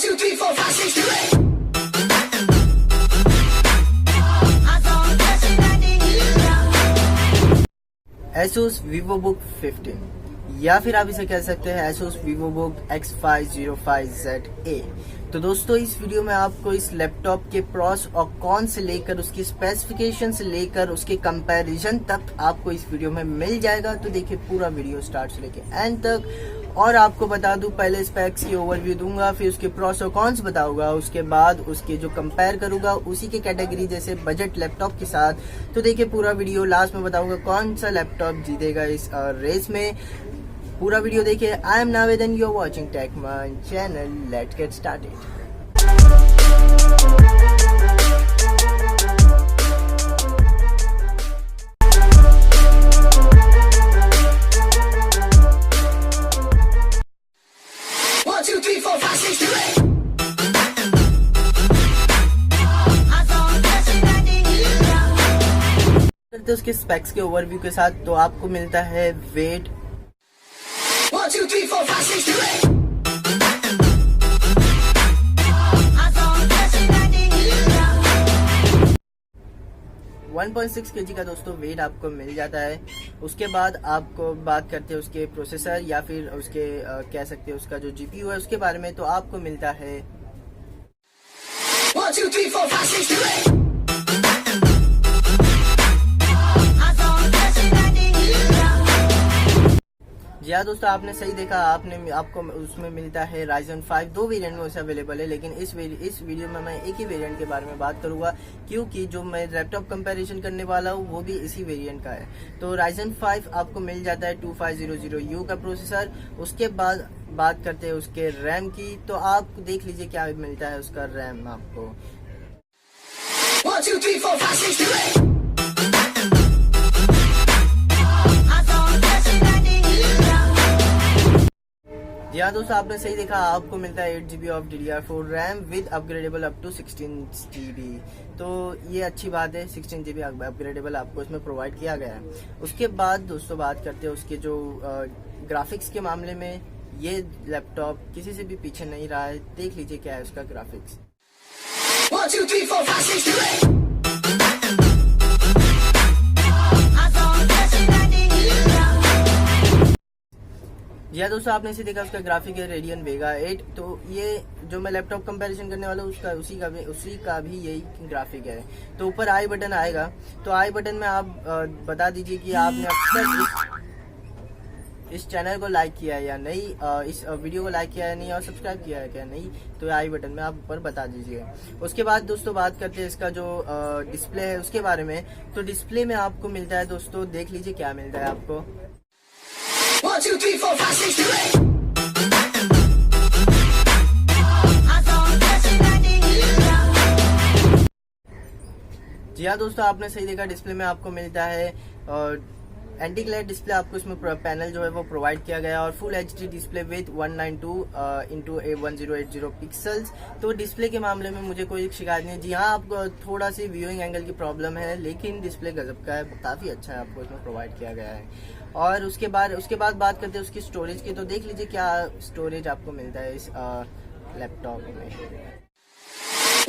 2, 3, 4, 5, 6, 2, 8. Asus VivoBook 15 या फिर आप इसे कह सकते हैं Asus VivoBook X505ZA। तो दोस्तों इस वीडियो में आपको इस लैपटॉप के प्रॉस और कॉन से लेकर उसकी स्पेसिफिकेशन से लेकर उसके कंपैरिजन तक आपको इस वीडियो में मिल जाएगा। तो देखिए पूरा वीडियो स्टार्ट से लेकर एंड तक। और आपको बता दूं, पहले स्पेक्स की ओवरव्यू दूंगा, फिर उसके प्रॉस और कॉन्स बताऊंगा, उसके बाद उसके जो कंपेयर करूंगा उसी के कैटेगरी जैसे बजट लैपटॉप के साथ। तो देखिए पूरा वीडियो, लास्ट में बताऊंगा कौन सा लैपटॉप जीतेगा इस रेस में। पूरा वीडियो देखिए। I am Naved and you are watching Techman channel. Let's get started. करते उसके स्पेक्स के ओवरव्यू के साथ, तो आपको मिलता है वेट 1, 2, 3, 4, 5, 6, 2, 8. 1.6 kg का दोस्तों वेट आपको मिल जाता है। उसके बाद आपको बात करते हैं उसके प्रोसेसर या फिर उसके कह सकते हैं उसका जो जीपीयू है उसके बारे में, तो आपको मिलता है 1, 2, 3, 4, 5, 6, 2, 8. जी हाँ दोस्तों, आपने सही देखा। आपको उसमें मिलता है Ryzen 5। दो वेरिएंट में उसे अवेलेबल है, लेकिन इस वीडियो में मैं एक ही वेरिएंट के बारे में बात करूंगा, क्योंकि जो मैं लैपटॉप कंपैरिजन करने वाला हूँ वो भी इसी वेरिएंट का है। तो Ryzen 5 आपको मिल जाता है 2500U का प्रोसेसर। उसके बाद बात करते हैं उसके रैम की, तो आप देख लीजिए क्या मिलता है उसका रैम आपको। 1, 2, 3, 4, 5, 6, 2, 8. जी हाँ दोस्तों, आपने सही देखा। आपको मिलता है 8GB of DDR4 RAM with upgradeable up to 16GB। तो ये अच्छी बात है, 16GB अपग्रेडेबल आपको इसमें प्रोवाइड किया गया है। उसके बाद दोस्तों बात करते हैं उसके जो ग्राफिक्स के मामले में। ये लैपटॉप किसी से भी पीछे नहीं रहा है। देख लीजिए क्या है उसका ग्राफिक्स। 1, 2, 3, 4, 5, 6, 2, 8. जी हाँ दोस्तों, आपने इसे देखा। उसका ग्राफिक है Radeon Vega 8। तो ये जो मैं लैपटॉप कंपैरिजन करने वाला हूँ उसी का भी यही ग्राफिक है। तो ऊपर आई बटन आएगा, तो आई बटन में आप बता दीजिए कि आपने अब तक इस चैनल को लाइक किया है या नहीं, इस वीडियो को लाइक किया है नहीं, और सब्सक्राइब किया है क्या नहीं, तो आई बटन में आप ऊपर बता दीजिए। उसके बाद दोस्तों बात करते हैं इसका जो डिस्प्ले है उसके बारे में। तो डिस्प्ले में आपको मिलता है दोस्तों, देख लीजिए क्या मिलता है आपको। 1, 2, 3, 4, 5, 6, 2, 8. जी हाँ दोस्तों, आपने सही देखा। डिस्प्ले में आपको मिलता है एंटी ग्लेयर डिस्प्ले। आपको इसमें पैनल जो है वो प्रोवाइड किया गया है, और full HD display with 192x1080 pixels. तो डिस्प्ले के मामले में मुझे कोई शिकायत नहीं है। जी हाँ, आपको थोड़ा सी व्यूइंग एंगल की प्रॉब्लम है, लेकिन डिस्प्ले गजब का है, काफी अच्छा है, आपको इसमें प्रोवाइड किया गया है। और उसके बाद बात करते हैं उसकी स्टोरेज की। तो देख लीजिए क्या स्टोरेज आपको मिलता है इस लैपटॉप में।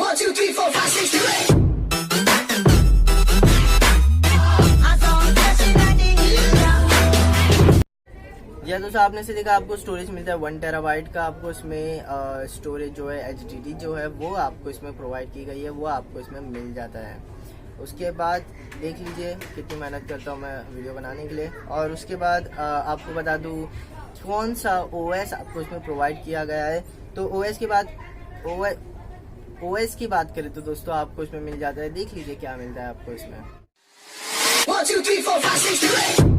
1, 2, 3, 4, 5, 6, 2, 8. या दोस्तों, आपने से देखा आपको स्टोरेज मिलता है 1 TB का। आपको इसमें स्टोरेज जो है HDD जो है वो आपको इसमें प्रोवाइड की गई है, वो आपको इसमें मिल जाता है। उसके बाद देख लीजिए कितनी मेहनत करता हूँ मैं वीडियो बनाने के लिए। और उसके बाद आपको बता दूँ कौन सा OS आपको इसमें प्रोवाइड किया गया है। तो OS की बात करें तो दोस्तों आपको इसमें मिल जाता है, देख लीजिए क्या मिलता है आपको इसमें। 1, 2, 3, 4, 5, 6, 2, 8.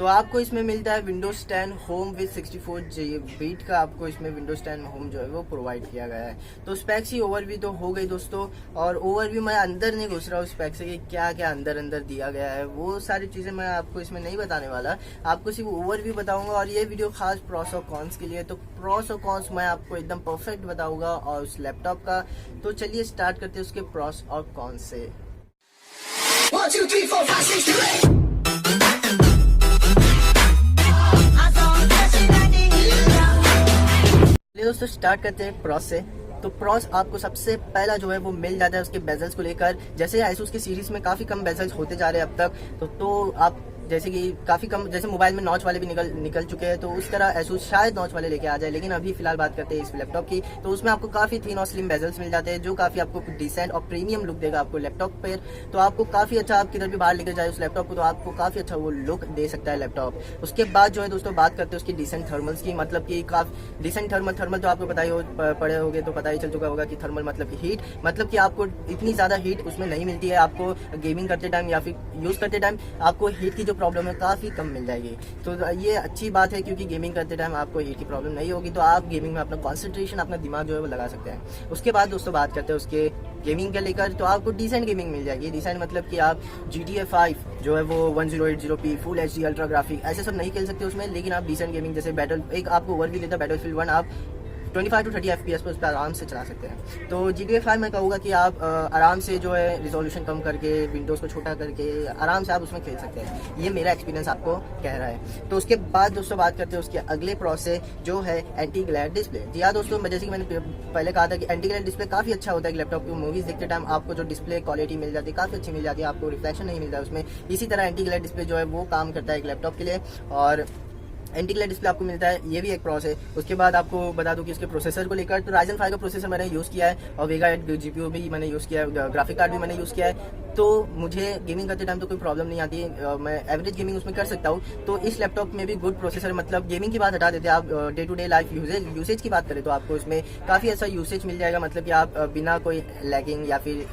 तो आपको इसमें मिलता है Windows 10 होम विद 64 बीट का। आपको इसमें Windows 10 होम जो है वो प्रोवाइड किया गया है। तो स्पेक्स ही ओवरव्यू तो हो गई दोस्तों, और ओवरव्यू मैं अंदर नहीं घुस रहा हूँ स्पेक्स से कि क्या क्या अंदर दिया गया है, वो सारी चीजें मैं आपको इसमें नहीं बताने वाला। आपको सिर्फ ओवरव्यू बताऊंगा, और ये वीडियो खास प्रॉस और कॉन्स के लिए। तो प्रॉस और कॉन्स मैं आपको एकदम परफेक्ट बताऊंगा और उस लैपटॉप का। तो चलिए स्टार्ट करते हैं उसके प्रॉस और कॉन्स से। 1, 2, 3, 4, 5, 6, 2, 8. स्टार्ट करते हैं प्रॉस से। तो प्रॉस आपको सबसे पहला जो है वो मिल जाता है उसके बेजल्स को लेकर। जैसे एसूस की सीरीज में काफ़ी कम बेजल्स होते जा रहे हैं अब तक, तो आप जैसे कि काफ़ी कम, जैसे मोबाइल में नॉच वाले भी निकल चुके हैं, तो उस तरह एसूस शायद नॉच वाले लेके आ जाए। लेकिन अभी फिलहाल बात करते हैं इस लैपटॉप की, तो उसमें आपको काफ़ी थिन और स्लिम बेजल्स मिल जाते हैं जो काफ़ी आपको डिसेंट और प्रीमियम लुक देगा आपको लैपटॉप पर। तो आपको काफ़ी अच्छा, आप किधर भी बाहर लेकर जाए उस लैपटॉप को, तो आपको काफ़ी अच्छा वो लुक दे सकता है लैपटॉप। उसके बाद जो है दोस्तों बात करते हैं उसकी डिसेंट थर्मल्स की, मतलब कि काफ़ी डिसेंट थर्मल तो आपको पता ही पड़े होगे, तो पता ही चल चुका होगा कि थर्मल मतलब कि हीट, मतलब कि आपको इतनी ज़्यादा हीट उसमें नहीं मिलती है। आपको गेमिंग करते टाइम या फिर यूज़ करते टाइम आपको हीट की जो प्रॉब्लम है काफ़ी कम मिल जाएगी। तो ये अच्छी बात है, क्योंकि गेमिंग करते टाइम आपको हीट की प्रॉब्लम नहीं होगी, तो आप गेमिंग में अपना कॉन्सेंट्रेशन, अपना दिमाग जो है वो लगा सकते हैं। उसके बाद दोस्तों बात करते हैं उसके गेमिंग के लेकर, तो आपको डिसेंट गेमिंग मिल जाएगी। डिसेंट मतलब कि आप GTA 5 जो है वो 1080p full HD ultra graphic ऐसे सब नहीं खेल सकते उसमें, लेकिन आप डिसेंट गेमिंग जैसे एक आपको ओवरव्यू देता है बैटलफील्ड 1, आप 25 to 30 FPS पर उस पर आराम से चला सकते हैं। तो GTA 5 मैं कहूँगा कि आप आराम से जो है रिजोल्यूशन कम करके, विंडोज़ को छोटा करके आराम से आप उसमें खेल सकते हैं। ये मेरा एक्सपीरियंस आपको कह रहा है। तो उसके बाद दोस्तों बात करते हैं उसके अगले प्रोसेस जो है एंटी ग्लेयर डिस्प्ले। जी हाँ दोस्तों, जैसे कि मैंने पहले कहा था कि एंटी ग्लेयर डिस्प्ले काफ़ी अच्छा होता है लैपटॉप की। मूवीज़ देखते टाइम आपको जो डिस्प्ले क्वालिटी मिल जाती है काफ़ी अच्छी मिल जाती है, आपको रिफ्लेक्शन नहीं मिलता है उसमें। इसी तरह एंटी ग्लेयर डिस्प्ले जो है वो काम करता है एक लैपटॉप के लिए, और एंटी ग्लेयर डिस्प्ले आपको मिलता है, ये भी एक प्रोसेस है। उसके बाद आपको बता दूं कि इसके प्रोसेसर को लेकर, तो Ryzen 5 का प्रोसेसर मैंने यूज़ किया है, और वेगा GPU भी मैंने यूज़ किया है, ग्राफिक कार्ड भी मैंने यूज़ किया है। तो मुझे गेमिंग करते टाइम तो कोई प्रॉब्लम नहीं आती है, मैं एवरेज गेमिंग उसमें कर सकता हूँ। तो इस लैपटॉप में भी गुड प्रोसेसर, मतलब गेमिंग की बात हटा देते हैं, आप day to day life usage की बात करें तो आपको इसमें काफ़ी अच्छा यूसेज मिल जाएगा, मतलब कि आप बिना कोई लैगिंग या फिर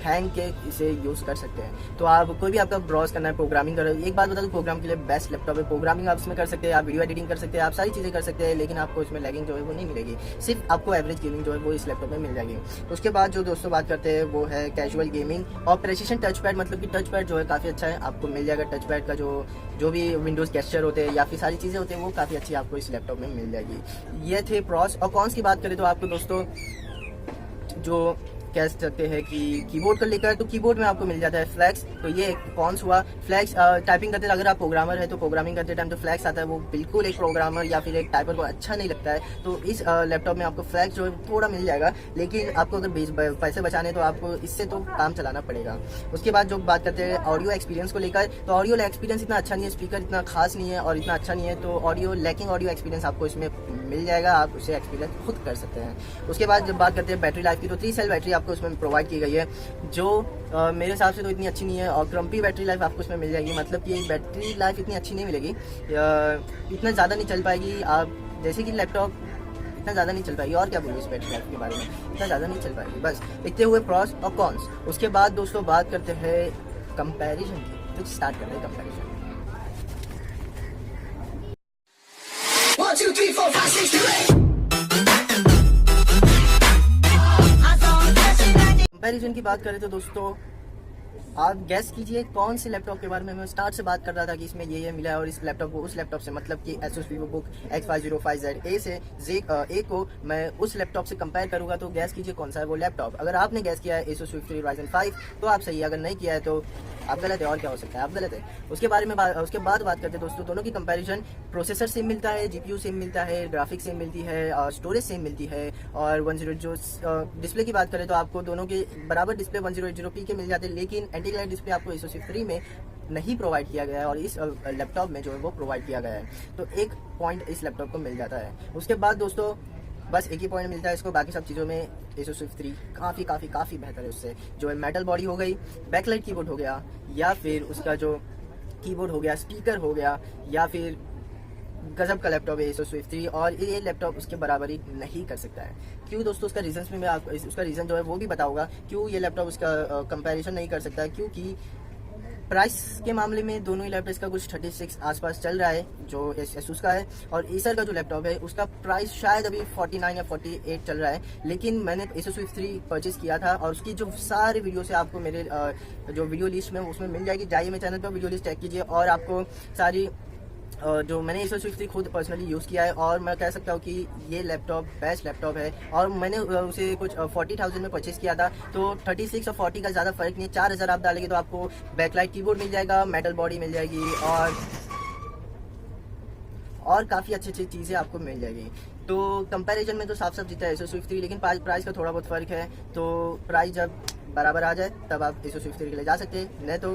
हैंग के इसे यूज़ कर सकते हैं। तो आप कोई भी आपका ब्राउज करना है, प्रोग्रामिंग कर रहे हो, एक बात बता दूं, प्रोग्राम के लिए बेस्ट लैपटॉप है। प्रोग्रामिंग आप इसमें कर सकते हैं, आप वीडियो एडिटिंग कर सकते हैं, आप सारी चीज़ें कर सकते हैं, लेकिन आपको इसमें लैगिंग जो है वो नहीं मिलेगी। सिर्फ आपको एवरेज गेमिंग जो है वो इस लैपटॉप में मिल जाएगी। उसके बाद जो दोस्तों बात करते हैं वो है कैजुअल गेमिंग और प्रेसिशन टच पैड, मतलब कि टच पैड जो है काफ़ी अच्छा है, आपको मिल जाएगा। टच पैड का जो भी विंडोज़ गेस्चर होते हैं या फिर सारी चीज़ें होती हैं वो काफ़ी अच्छी आपको इस लैपटॉप में मिल जाएगी। ये थे प्रॉस। और कॉन्स की बात करें तो आपको दोस्तों जो कह सकते हैं कि कीबोर्ड को लेकर, तो कीबोर्ड में आपको मिल जाता है फ्लैक्स। तो ये कॉन्स हुआ। फ्लैक्स टाइपिंग करते अगर आप प्रोग्रामर है तो प्रोग्रामिंग करते टाइम जो फ्लैक्स आता है वो बिल्कुल एक प्रोग्रामर या फिर एक टाइपर को अच्छा नहीं लगता है। तो इस लैपटॉप में आपको फ्लैक्स जो है थोड़ा मिल जाएगा, लेकिन आपको अगर पैसे बचाने तो आपको इससे तो काम चलाना पड़ेगा। उसके बाद जो बात करते हैं ऑडियो एक्सपीरियंस को लेकर, तो ऑडियो एक्सपीरियंस इतना अच्छा नहीं है, स्पीकर इतना खास नहीं है और इतना अच्छा नहीं है, तो ऑडियो एक्सपीरियंस आपको इसमें मिल जाएगा, आप उसे एक्सपीरियंस खुद कर सकते हैं। उसके बाद जब बात करते हैं बैटरी लाइफ की, तो 3 सेल बैटरी आपको इसमें प्रोवाइड की गई है, जो मेरे हिसाब से तो इतनी अच्छी नहीं है, और क्रम्पी बैटरी लाइफ आपको इसमें मिल जाएगी, मतलब कि बैटरी लाइफ इतनी अच्छी नहीं मिलेगी, इतना ज़्यादा नहीं चल पाएगी। आप जैसे कि लैपटॉप इतना ज़्यादा नहीं चल पाएगी, और क्या बोलूँ इस बैटरी लाइफ के बारे में, इतना ज़्यादा नहीं चल पाएगी। बस इतने हुए प्रॉस और कॉन्स। उसके बाद दोस्तों बात करते हैं कंपैरिजन की, तो स्टार्ट करते हैं कंपैरिजन। 1, 2, 3, 4, 5, 6, 7, 8. कंपैरिजन की बात करें तो दोस्तों आप गैस कीजिए कौन से लैपटॉप के बारे में मैं स्टार्ट से बात कर रहा था कि इसमें ये मिला है, और इस लैपटॉप को उस लैपटॉप से, मतलब कि Asus VivoBook X505ZA से A को मैं उस लैपटॉप से कंपेयर करूंगा। तो गैस कीजिए कौन सा है वो लैपटॉप। अगर आपने गैस किया है Asus Swift 3 Ryzen 5 तो आप सही है, अगर नहीं किया है तो आप गलत है, और क्या हो सकता है, आप गलत है। उसके बाद बात करते हैं दोस्तों, दोनों की कंपैरिजन। प्रोसेसर सेम मिलता है, GPU सेम मिलता है, ग्राफिक्स सेम मिलती है, स्टोरेज सेम मिलती है, और 1080 डिस्प्ले की बात करें तो आपको दोनों के बराबर डिस्प्ले 1080p के मिल जाते हैं, लेकिन एंटी ग्लेयर डिस्प्ले आपको Asus Swift 3 में नहीं प्रोवाइड किया गया है, और इस लैपटॉप में जो है वो प्रोवाइड किया गया है। तो एक पॉइंट इस लैपटॉप को मिल जाता है। उसके बाद दोस्तों बस एक ही पॉइंट मिलता है इसको, बाकी सब चीज़ों में Asus Swift 3 काफ़ी बेहतर है उससे। जो है मेटल बॉडी हो गई, बैकलाइट कीबोर्ड हो गया, या फिर उसका जो कीबोर्ड हो गया, स्पीकर हो गया, या फिर गजब का लैपटॉप है Asus Swift 3, और ये लैपटॉप उसके बराबरी नहीं कर सकता है। क्यों दोस्तों, उसका रीजन में मैं आपको उसका रीज़न जो है वो भी बताऊंगा क्यों ये लैपटॉप उसका कंपैरिजन नहीं कर सकता है। क्योंकि प्राइस के मामले में दोनों ही लैपटॉप्स का कुछ 36 आसपास चल रहा है जो Asus का है, और Acer का जो लैपटॉप है उसका प्राइस शायद अभी 49 या 48 चल रहा है। लेकिन मैंने Asus Swift 3 परचेज किया था, और उसकी जो सारे वीडियो से आपको मेरे जो वीडियो लिस्ट में उसमें मिल जाएगी। जाइए मेरे चैनल पर वीडियो लिस्ट चेक कीजिए, और आपको सारी जो मैंने Asus Swift 3 खुद पर्सनली यूज़ किया है, और मैं कह सकता हूँ कि ये लैपटॉप बेस्ट लैपटॉप है। और मैंने उसे कुछ 40,000 में परचेज़ किया था, तो 36 और 40 का ज़्यादा फर्क नहीं है। 4,000 आप डालेंगे तो आपको बैकलाइट कीबोर्ड मिल जाएगा, मेटल बॉडी मिल जाएगी, और काफ़ी अच्छी चीज़ें आपको मिल जाएगी। तो कंपैरिजन में तो साफ साफ जीता है Asus Swift 3, लेकिन प्राइस का थोड़ा बहुत फर्क है। तो प्राइस जब बराबर आ जाए तब आप Asus Swift 3 के लिए जा सकते हैं। नहीं तो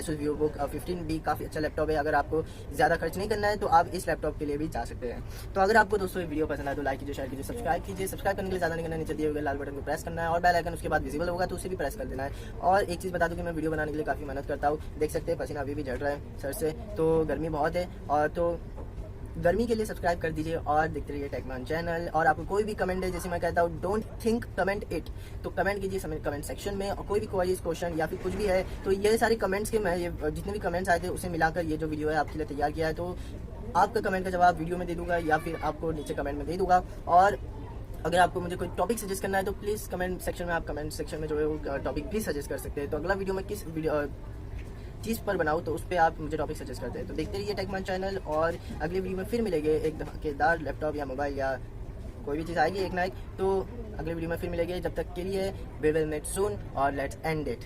Asus VivoBook 15 भी काफ़ी अच्छा लैपटॉप है। अगर आपको ज़्यादा खर्च नहीं करना है तो आप इस लैपटॉप के लिए भी जा सकते हैं। तो अगर आपको दोस्तों ये वीडियो पसंद आए तो लाइक कीजिए, शेयर कीजिए, सब्सक्राइब कीजिए। सब्सक्राइब करने के लिए ज़्यादा नहीं करना, नीचे दिए हुए लाल बटन को प्रेस करना है और बेल आइकन उसके बाद विजिबल होगा तो उसे भी प्रेस कर देना है। और एक चीज़ बता दूँ कि मैं वीडियो बनाने के लिए काफ़ी मेहनत करता हूँ, देख सकते हैं पसीना अभी भी झड़ रहा है सर से, तो गर्मी बहुत है। और तो गर्मी के लिए सब्सक्राइब कर दीजिए और देखते रहिए टेकमान चैनल। और आपको कोई भी कमेंट है, जैसे मैं कहता हूँ डोंट थिंक कमेंट इट, तो कमेंट कीजिए कमेंट सेक्शन में। और कोई भी क्वेरीज, क्वेश्चन या फिर कुछ भी है तो ये सारे कमेंट्स के मैं ये जितने भी कमेंट्स आए थे उसे मिलाकर ये जो वीडियो है आपके लिए तैयार किया है। तो आपका कमेंट का जवाब वीडियो में दे दूंगा या फिर आपको नीचे कमेंट में दे दूंगा। और अगर आपको मुझे कोई टॉपिक सजेस्ट करना है तो प्लीज़ कमेंट सेक्शन में, आप कमेंट सेक्शन में जो है वो टॉपिक भी सजेस्ट कर सकते हैं। तो अगला वीडियो में किस वीडियो चीज़ पर बनाऊँ तो उस पर आप मुझे टॉपिक सजेस्ट करते हैं। तो देखते रहिए टेकमान चैनल और अगले वीडियो में फिर मिलेंगे एक धमाकेदार लैपटॉप या मोबाइल या कोई भी चीज़ आएगी एक ना एक। तो अगले वीडियो में फिर मिलेंगे, जब तक के लिए वी विल मीट सून और लेट्स एंड इट।